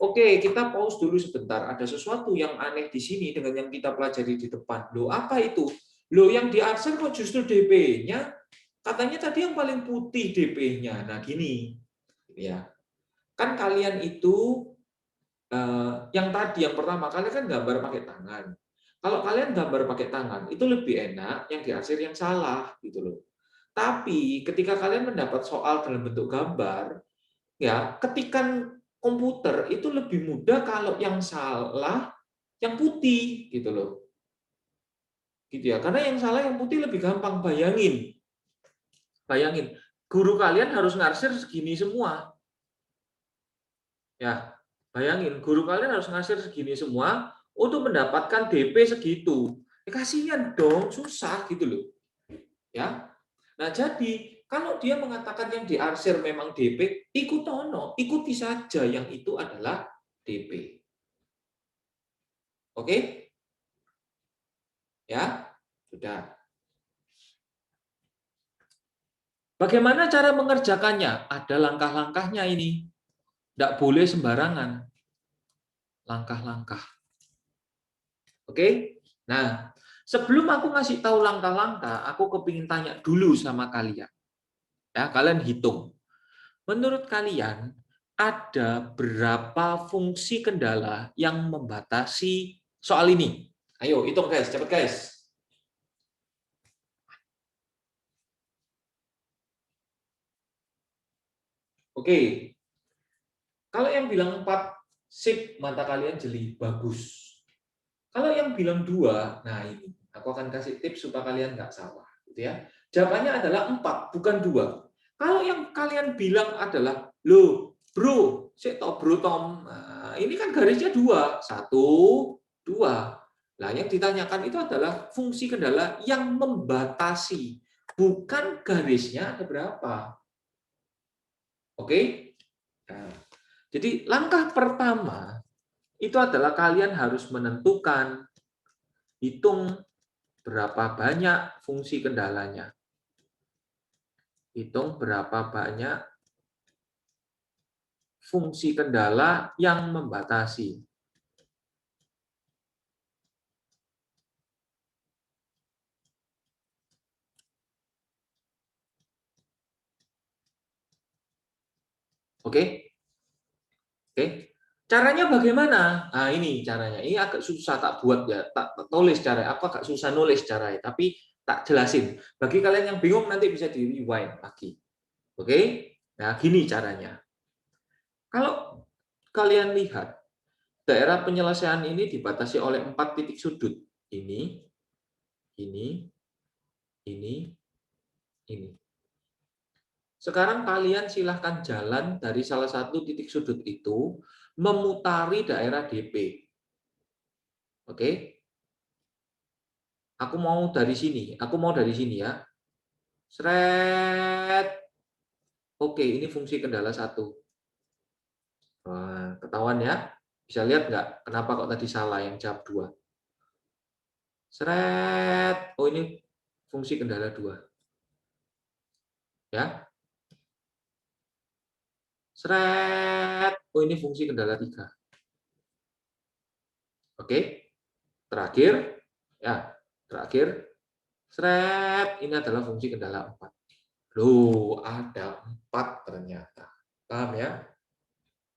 Oke, kita pause dulu sebentar. Ada sesuatu yang aneh di sini dengan yang kita pelajari di depan. Loh, apa itu? Loh, yang diarsir kok justru DP-nya? Katanya tadi yang paling putih DP-nya. Nah, gini. Ya. Kan kalian itu yang tadi yang pertama kalian kan gambar pakai tangan. Kalau kalian gambar pakai tangan itu lebih enak yang diarsir yang salah gitu loh. Tapi ketika kalian mendapat soal dalam bentuk gambar, ya ketikan komputer itu lebih mudah kalau yang salah yang putih gitu loh. Gitu ya. Karena yang salah yang putih lebih gampang. Bayangin. Bayangin, guru kalian harus ngarsir segini semua. Ya, bayangin, guru kalian harus ngasih segini semua untuk mendapatkan DP segitu. Kasihan dong, susah gitu loh. Ya. Nah, jadi kalau dia mengatakan yang diarsir memang DP, ikuti saja yang itu adalah DP. Oke? Ya, sudah. Bagaimana cara mengerjakannya? Ada langkah-langkahnya ini. Tidak boleh sembarangan. Langkah-langkah. Oke? Nah, sebelum aku ngasih tahu langkah-langkah, aku kepingin tanya dulu sama kalian. Ya, kalian hitung. Menurut kalian, ada berapa fungsi kendala yang membatasi soal ini? Ayo, hitung guys, cepet guys. Oke. Kalau yang bilang 4, sip, mata kalian jeli, bagus. Kalau yang bilang 2, nah ini, aku akan kasih tips supaya kalian nggak salah. Gitu ya. Jawabannya adalah 4, bukan 2. Kalau yang kalian bilang adalah, loh, bro, saya tahu bro Tom, nah, ini kan garisnya 2, 1, 2. Nah, yang ditanyakan itu adalah fungsi kendala yang membatasi, bukan garisnya ada berapa. Oke? Nah, jadi langkah pertama itu adalah kalian harus menentukan, hitung berapa banyak fungsi kendalanya. Hitung berapa banyak fungsi kendala yang membatasi. Oke? Oke. Caranya bagaimana? Nah, ini caranya. Ini agak susah tak buat ya, tak tulis cara. Aku agak susah nulis caranya, tapi tak jelasin. Bagi kalian yang bingung nanti bisa di rewind lagi. Oke? Nah, gini caranya. Kalau kalian lihat daerah penyelesaian ini dibatasi oleh 4 titik sudut. Ini, ini, ini, ini. Sekarang kalian silahkan jalan dari salah satu titik sudut itu memutari daerah DP. Oke? Aku mau dari sini. Aku mau dari sini ya. Seret. Oke, ini fungsi kendala 1. Nah, ketahuan ya. Bisa lihat nggak kenapa kok tadi salah yang jawab 2? Seret. Oh, ini fungsi kendala 2. Ya. Seret. Oh, ini fungsi kendala 3. Oke, terakhir, ya, terakhir, ini adalah fungsi kendala 4. Loh, ada 4 ternyata. Paham ya?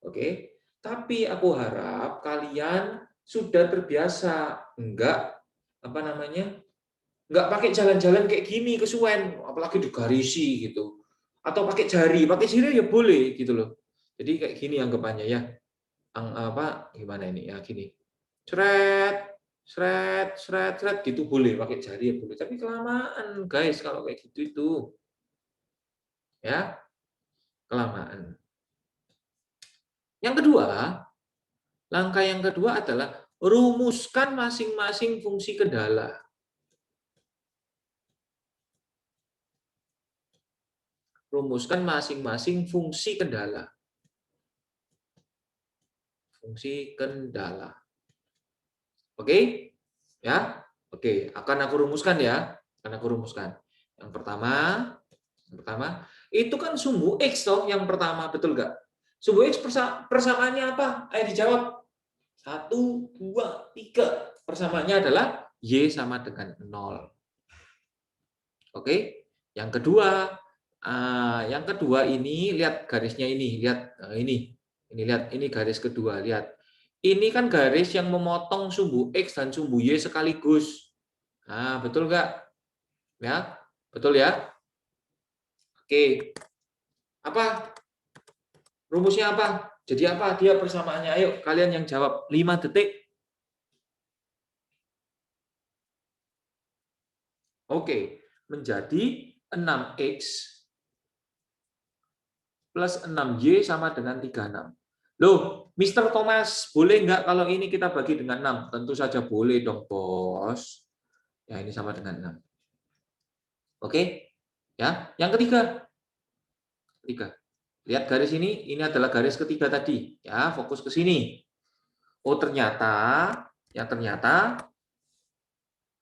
Oke, tapi aku harap kalian sudah terbiasa, enggak, apa namanya, enggak pakai jalan-jalan kayak gini kesuwen, apalagi digarisi gitu. Atau pakai jari ya boleh gitu loh. Jadi kayak gini anggapannya ya. Apa gimana ini ya gini. Sret gitu boleh, pakai jari ya boleh. Tapi kelamaan guys kalau kayak gitu itu. Ya, kelamaan. Yang kedua, langkah yang kedua adalah rumuskan masing-masing fungsi kendala. Rumuskan masing-masing fungsi kendala. Fungsi kendala. Oke? Ya? Oke, akan aku rumuskan ya. Akan aku rumuskan. Yang pertama, itu kan sumbu X toh yang pertama, betul nggak? Sumbu X persamaannya apa? Ayo dijawab. 1, 2, 3. Persamaannya adalah Y sama dengan 0. Oke? Yang kedua ini lihat garisnya ini, lihat ini lihat ini garis kedua, lihat. Ini kan garis yang memotong sumbu X dan sumbu Y sekaligus. Nah, betul nggak? Ya, betul ya? Oke. Apa? Rumusnya apa? Jadi apa dia persamaannya? Ayo kalian yang jawab. 5 detik. Oke. Menjadi 6X plus 6Y sama dengan 36. Loh, Mr. Thomas, boleh nggak kalau ini kita bagi dengan 6? Tentu saja boleh dong, Bos. Ya, ini sama dengan 6. Oke? Ya, yang ketiga. Lihat garis ini adalah garis ketiga tadi. Ya, fokus ke sini. Oh, ternyata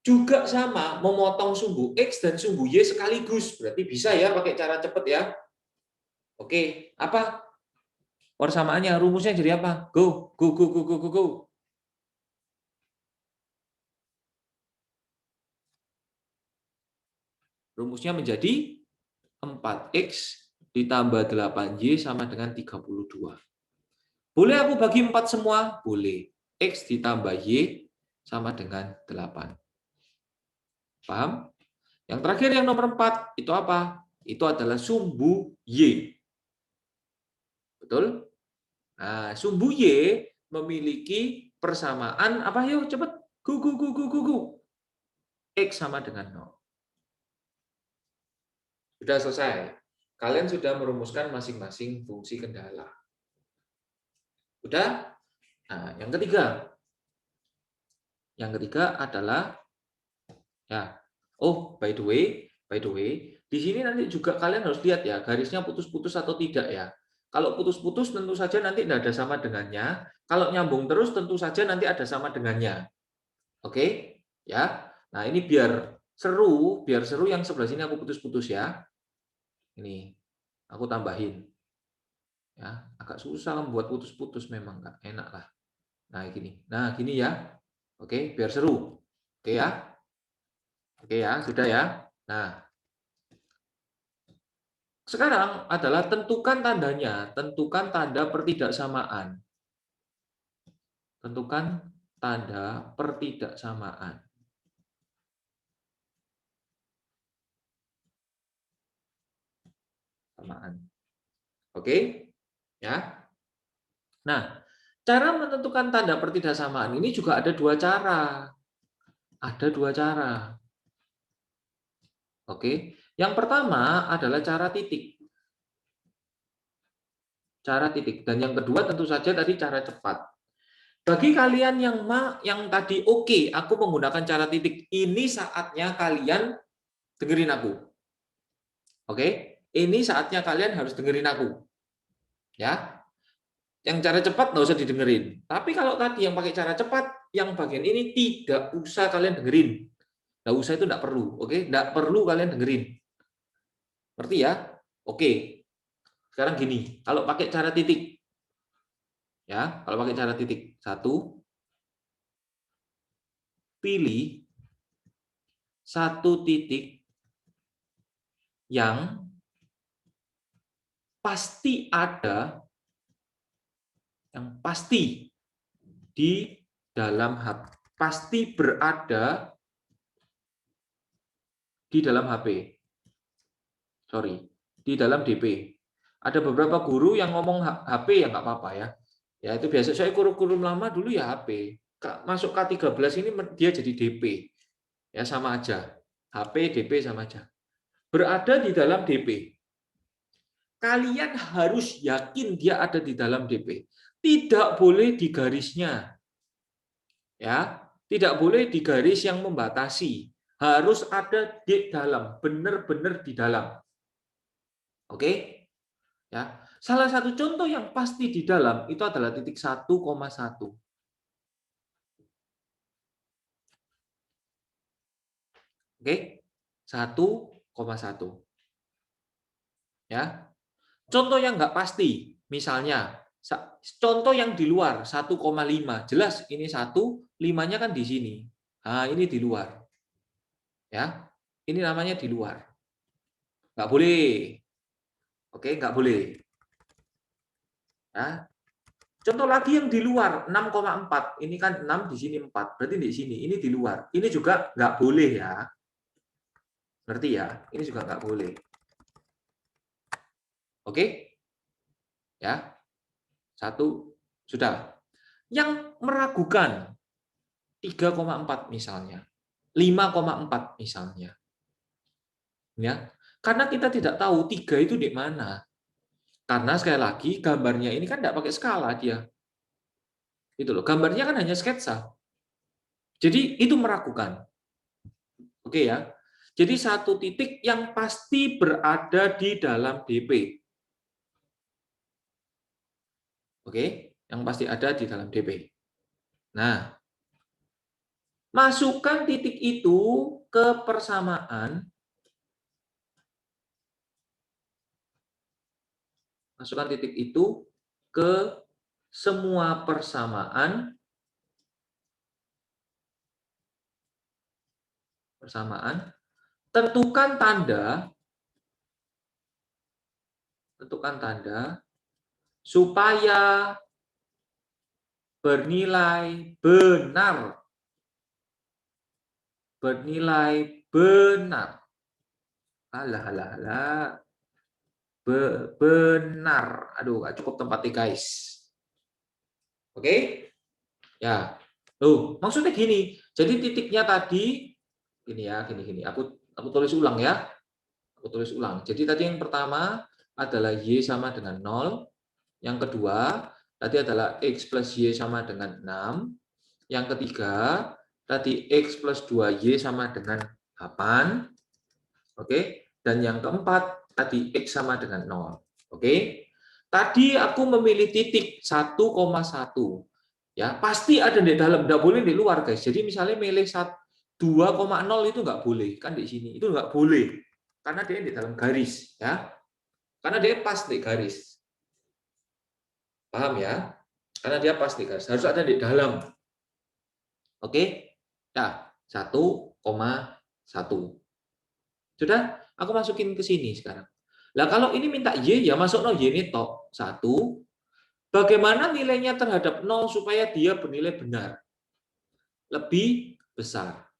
juga sama memotong sumbu X dan sumbu Y sekaligus. Berarti bisa ya pakai cara cepat ya. Oke, apa? Persamaannya, rumusnya jadi apa? Go, go, go, go, go, go, go. Rumusnya menjadi 4X ditambah 8Y sama dengan 32. Boleh aku bagi 4 semua? Boleh. X ditambah Y sama dengan 8. Paham? Yang terakhir yang nomor 4 itu apa? Itu adalah sumbu Y. Betul? Nah, sumbu Y memiliki persamaan apa? Yuk cepet. Go, go, go, go, go, go. X sama dengan 0. Sudah selesai. Kalian sudah merumuskan masing-masing fungsi kendala. Sudah? Nah, yang ketiga. Yang ketiga adalah ya. Oh, by the way, di sini nanti juga kalian harus lihat ya, garisnya putus-putus atau tidak ya. Kalau putus-putus tentu saja nanti tidak ada sama dengannya. Kalau nyambung terus tentu saja nanti ada sama dengannya. Oke? Ya. Nah, ini biar seru yang sebelah sini aku putus-putus ya. Ini aku tambahin. Ya, agak susah membuat putus-putus memang nggak enak lah. Nah, gini. Nah, gini ya. Oke, biar seru. Oke ya. Oke ya, sudah ya. Nah, sekarang adalah tentukan tandanya, tentukan tanda pertidaksamaan. Tentukan tanda pertidaksamaan. Samaan. Oke? Ya. Nah, cara menentukan tanda pertidaksamaan ini juga ada 2 cara. Ada 2 cara. Oke. Yang pertama adalah cara titik. Cara titik. Dan yang kedua tentu saja tadi cara cepat. Bagi kalian yang tadi oke, aku menggunakan cara titik. Ini saatnya kalian dengerin aku. Oke? Ini saatnya kalian harus dengerin aku. Ya. Yang cara cepat nggak usah didengerin. Tapi kalau tadi yang pakai cara cepat, yang bagian ini tidak usah kalian dengerin. Nggak usah itu nggak perlu. Oke? Nggak perlu kalian dengerin. Ngerti ya? Oke. Sekarang gini, kalau pakai cara titik. Ya, kalau pakai cara titik. 1, pilih satu titik yang pasti ada, di dalam pasti berada di dalam HP. Sorry, di dalam DP. Ada beberapa guru yang ngomong HP ya nggak apa-apa ya. Ya itu biasa, saya kurikulum lama dulu ya HP. Masuk K13 ini dia jadi DP. Ya sama aja. HP, DP sama aja. Berada di dalam DP. Kalian harus yakin dia ada di dalam DP. Tidak boleh di garisnya. Ya, tidak boleh di garis yang membatasi. Harus ada di dalam, benar-benar di dalam. Oke? Ya, salah satu contoh yang pasti di dalam itu adalah titik 1,1. Oke, 1,1. Ya, contoh yang nggak pasti, misalnya contoh yang di luar 1,5. Jelas ini 1, 5-nya kan di sini. Nah, ini di luar. Ya, ini namanya di luar. Nggak boleh. Oke, nggak boleh. Ya. Contoh lagi yang di luar 6,4. Ini kan 6 di sini 4. Berarti di sini. Ini di luar. Ini juga nggak boleh ya. Ngerti ya? Ini juga nggak boleh. Oke? Ya. 1 sudah. Yang meragukan 3,4 misalnya. 5,4 misalnya. Ya. Karena kita tidak tahu 3 itu di mana. Karena sekali lagi gambarnya ini kan tidak pakai skala dia. Itu loh, gambarnya kan hanya sketsa. Jadi itu meragukan. Oke ya. Jadi satu titik yang pasti berada di dalam DP. Oke, yang pasti ada di dalam DP. Nah, masukkan titik itu ke persamaan. Masukkan titik itu ke semua persamaan. Tentukan tanda supaya bernilai benar. Alah. Benar. Aduh, nggak cukup tempatnya, guys. Oke? Ya. Maksudnya gini. Jadi titiknya tadi gini ya, gini. Aku tulis ulang ya. Jadi tadi yang pertama adalah Y sama dengan 0. Yang kedua, tadi adalah X plus Y sama dengan 6. Yang ketiga, tadi X plus 2Y sama dengan 8. Oke. Dan yang keempat, tadi X sama dengan 0. Oke. Tadi aku memilih titik 1,1. Ya, pasti ada di dalam, enggak boleh di luar, guys. Jadi misalnya milih 2,0 itu enggak boleh, kan di sini. Itu enggak boleh. Karena dia di dalam garis, ya. Karena dia pas di garis. Paham ya? Karena dia pas di garis. Harus ada di dalam. Oke? Ya, 1,1. Sudah? Aku masukin ke sini sekarang. Lah kalau ini minta Y, ya masuk Y ini tok. 1. Bagaimana nilainya terhadap 0 supaya dia bernilai benar? Lebih besar.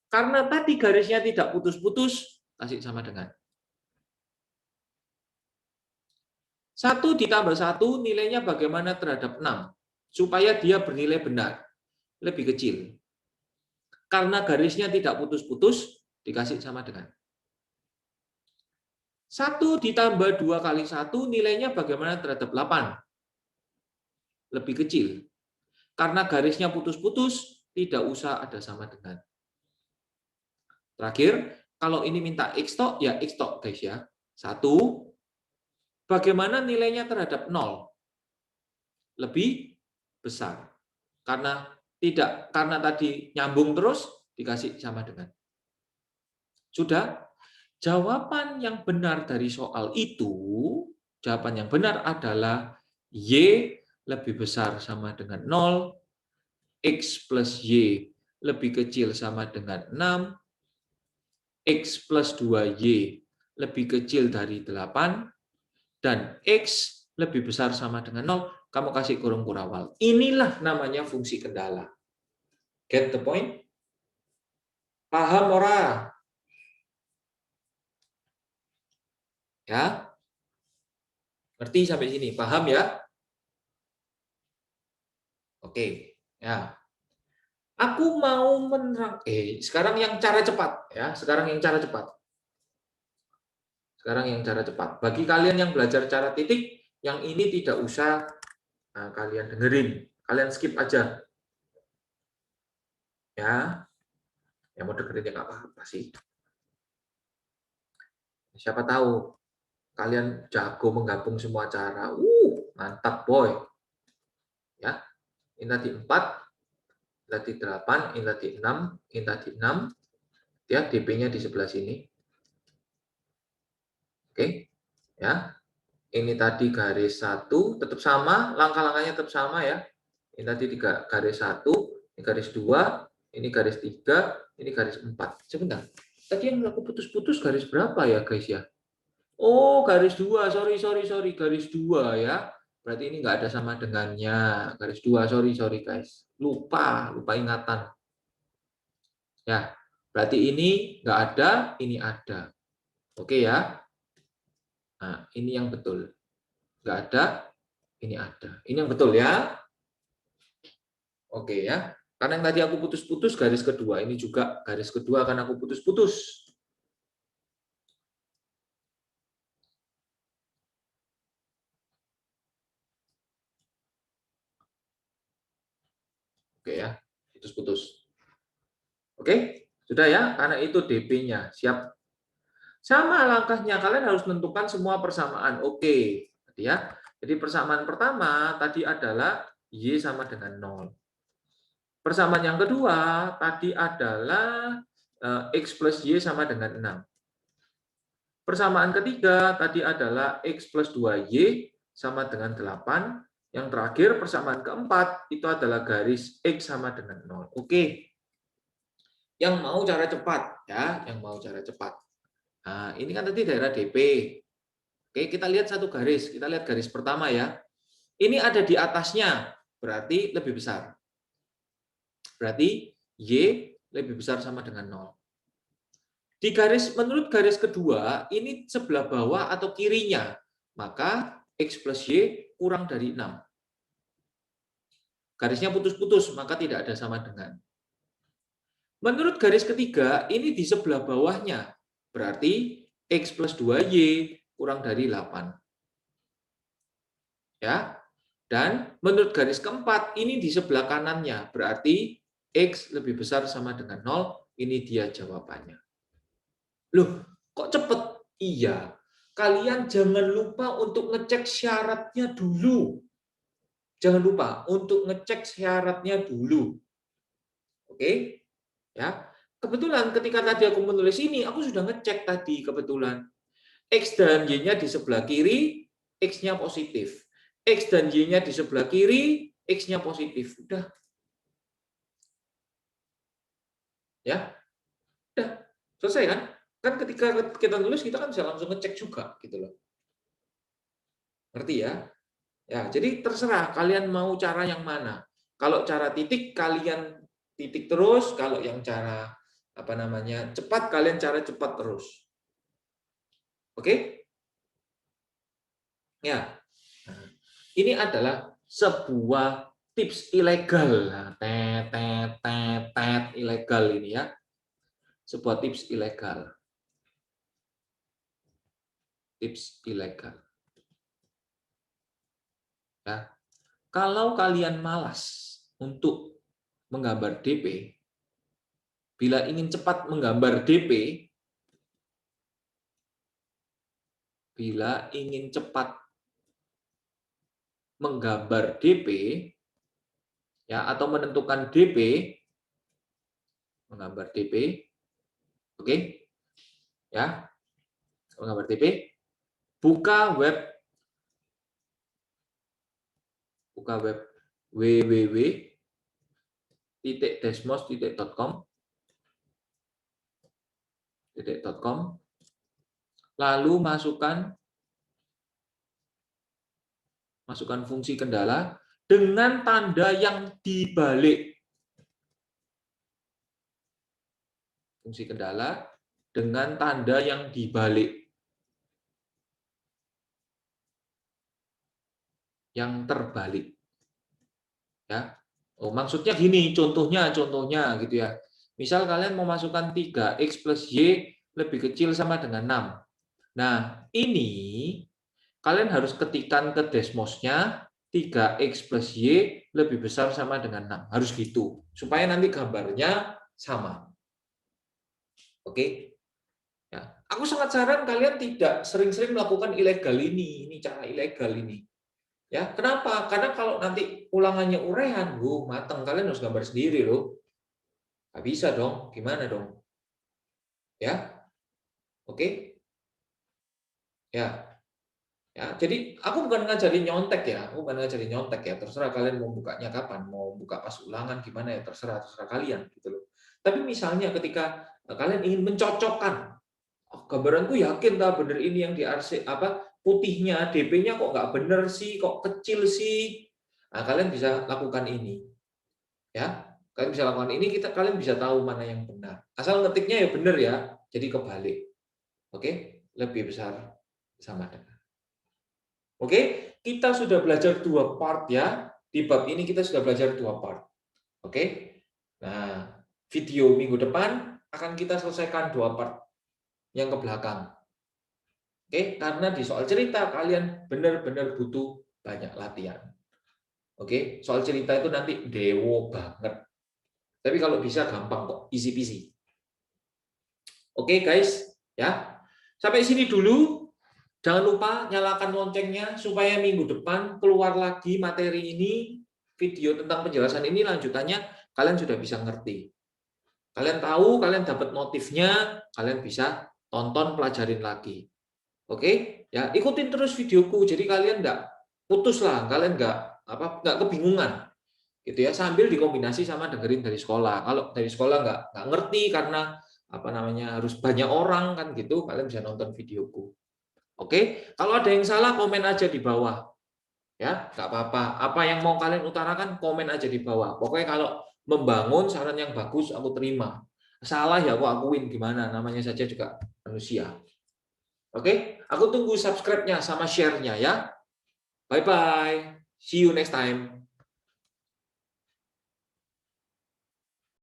Karena tadi garisnya tidak putus-putus, kasih sama dengan 1 ditambah 1 nilainya bagaimana terhadap 6? Supaya dia bernilai benar. Lebih kecil. Karena garisnya tidak putus-putus, dikasih sama dengan 1 ditambah 2 kali 1 nilainya bagaimana terhadap 8? Lebih kecil. Karena garisnya putus-putus, tidak usah ada sama dengan. Terakhir, kalau ini minta X tok, ya X tok, guys ya. 1, bagaimana nilainya terhadap 0? Lebih besar. Karena tadi nyambung terus, dikasih sama dengan. Sudah? Jawaban yang benar dari soal itu, jawaban yang benar adalah Y lebih besar sama dengan 0, X plus Y lebih kecil sama dengan 6, X plus 2Y lebih kecil dari 8, dan X lebih besar sama dengan 0, kamu kasih kurung kurawal. Inilah namanya fungsi kendala. Get the point? Paham ora? Ya? Ngerti sampai sini? Paham ya? Oke. Ya. Aku mau sekarang yang cara cepat ya. Sekarang yang cara cepat. Sekarang yang cara cepat. Bagi kalian yang belajar cara titik, yang ini tidak usah kalian dengerin. Kalian skip aja. Ya. Yang mau dengerin ya nggak apa-apa sih. Siapa tahu kalian jago menggabung semua cara. Mantap boy. Ya. Ini tadi 4, ini tadi 8, ini tadi 6, ini tadi 6. Ya, DP-nya di sebelah sini. Oke. Ya. Ini tadi garis 1, tetap sama, langkah-langkahnya tetap sama ya. Ini tadi garis 1, ini garis 2, ini garis 3, ini garis 4. Sebentar. Tadi yang aku putus-putus garis berapa ya, guys ya? Oh, garis 2. Sorry, garis 2 ya. Berarti ini nggak ada sama dengannya. Garis 2, sorry guys. Lupa ingatan. Ya, berarti ini nggak ada, ini ada. Oke ya. Nah, ini yang betul. Nggak ada, ini ada. Ini yang betul ya. Oke ya. Karena yang tadi aku putus-putus garis kedua, ini juga garis kedua akan aku putus-putus. Oke ya, putus-putus. Oke, sudah ya, karena itu DP-nya. Siap. Sama langkahnya, kalian harus menentukan semua persamaan. Oke, ya. Jadi persamaan pertama tadi adalah Y sama dengan 0. Persamaan yang kedua tadi adalah X plus Y sama dengan 6. Persamaan ketiga tadi adalah X plus 2Y sama dengan 8. Yang terakhir persamaan keempat itu adalah garis X sama dengan 0. Oke. Yang mau cara cepat ya, yang mau cara cepat. Nah, ini kan tadi daerah DP. Oke, kita lihat satu garis. Kita lihat garis pertama ya. Ini ada di atasnya, berarti lebih besar. Berarti Y lebih besar sama dengan 0. Menurut garis kedua, ini sebelah bawah atau kirinya. Maka X plus Y kurang dari 6. Garisnya putus-putus, maka tidak ada sama dengan. Menurut garis ketiga, ini di sebelah bawahnya. Berarti X plus 2Y kurang dari 8. Ya. Dan menurut garis keempat, ini di sebelah kanannya. Berarti X lebih besar sama dengan 0. Ini dia jawabannya. Loh, kok cepet? Iya. Kalian jangan lupa untuk ngecek syaratnya dulu. Jangan lupa untuk ngecek syaratnya dulu. Oke? Ya. Kebetulan ketika tadi aku menulis ini, aku sudah ngecek tadi kebetulan. X dan Y-nya di sebelah kiri, X-nya positif. X dan Y-nya di sebelah kiri, X-nya positif. Udah. Ya. Udah. Selesai kan? Kan ketika kita nulis, kita kan bisa langsung ngecek juga. Gitu loh. Ngerti ya? Ya, jadi terserah kalian mau cara yang mana. Kalau cara titik, kalian titik terus. Kalau yang cara cepat, kalian cara cepat terus. Oke? Ya. Nah, ini adalah sebuah tips ilegal. Nah, ilegal ini ya. Sebuah tips ilegal. Tips ilegal. Ya. Kalau kalian malas untuk menggambar DP, bila ingin cepat menggambar DP, bila ingin cepat menggambar DP, ya, atau menentukan DP, menggambar DP, oke, ya, menggambar DP, buka web www desmos.com, lalu masukkan fungsi kendala dengan tanda yang dibalik. Fungsi kendala dengan tanda yang dibalik. Yang terbalik. Ya. Oh, maksudnya gini, contohnya gitu ya. Misal kalian mau masukkan 3x plus y lebih kecil sama dengan 6. Nah, ini kalian harus ketikkan ke Desmosnya 3x plus y lebih besar sama dengan 6. Harus gitu. Supaya nanti gambarnya sama. Oke? Ya. Aku sangat saran kalian tidak sering-sering melakukan ilegal ini. Ini cara ilegal ini. Ya, kenapa? Karena kalau nanti ulangannya urehan, mateng, kalian harus gambar sendiri loh. Nggak bisa dong, gimana dong? Ya, oke? Ya, ya. Jadi aku bukan ngajarin nyontek ya, Terserah kalian mau bukanya kapan, mau buka pas ulangan gimana ya, terserah kalian gitu loh. Tapi misalnya ketika kalian ingin mencocokkan, gambaranku yakin tak bener ini yang di RC putihnya, DP-nya kok nggak bener sih, kok kecil sih. Nah, kalian bisa lakukan ini. Ya, kalian bisa lakukan ini, kalian bisa tahu mana yang benar. Asal ngetiknya ya benar ya, jadi kebalik. Oke, lebih besar sama dengan. Oke, kita sudah belajar 2 part ya. Di bab ini kita sudah belajar 2 part. Oke. Nah, video minggu depan akan kita selesaikan 2 part yang ke belakang. Oke, karena di soal cerita kalian benar-benar butuh banyak latihan. Oke, soal cerita itu nanti dewo banget. Tapi kalau bisa gampang kok, easy peasy. Oke guys, ya. Sampai sini dulu. Jangan lupa nyalakan loncengnya supaya minggu depan keluar lagi materi ini, video tentang penjelasan ini lanjutannya kalian sudah bisa ngerti. Kalian tahu, kalian dapat notifnya, kalian bisa tonton, pelajarin lagi. Oke? Ya, ikutin terus videoku jadi kalian enggak putus lah, kalian enggak kebingungan. Gitu ya, sambil dikombinasi sama dengerin dari sekolah. Kalau dari sekolah enggak ngerti karena harus banyak orang kan gitu, kalian bisa nonton videoku. Oke, kalau ada yang salah komen aja di bawah, ya nggak apa-apa. Apa yang mau kalian utarakan komen aja di bawah. Pokoknya kalau membangun saran yang bagus aku terima. Salah ya aku akuin, gimana? Namanya saja juga manusia. Oke, aku tunggu subscribe-nya sama share-nya ya. Bye bye, see you next time.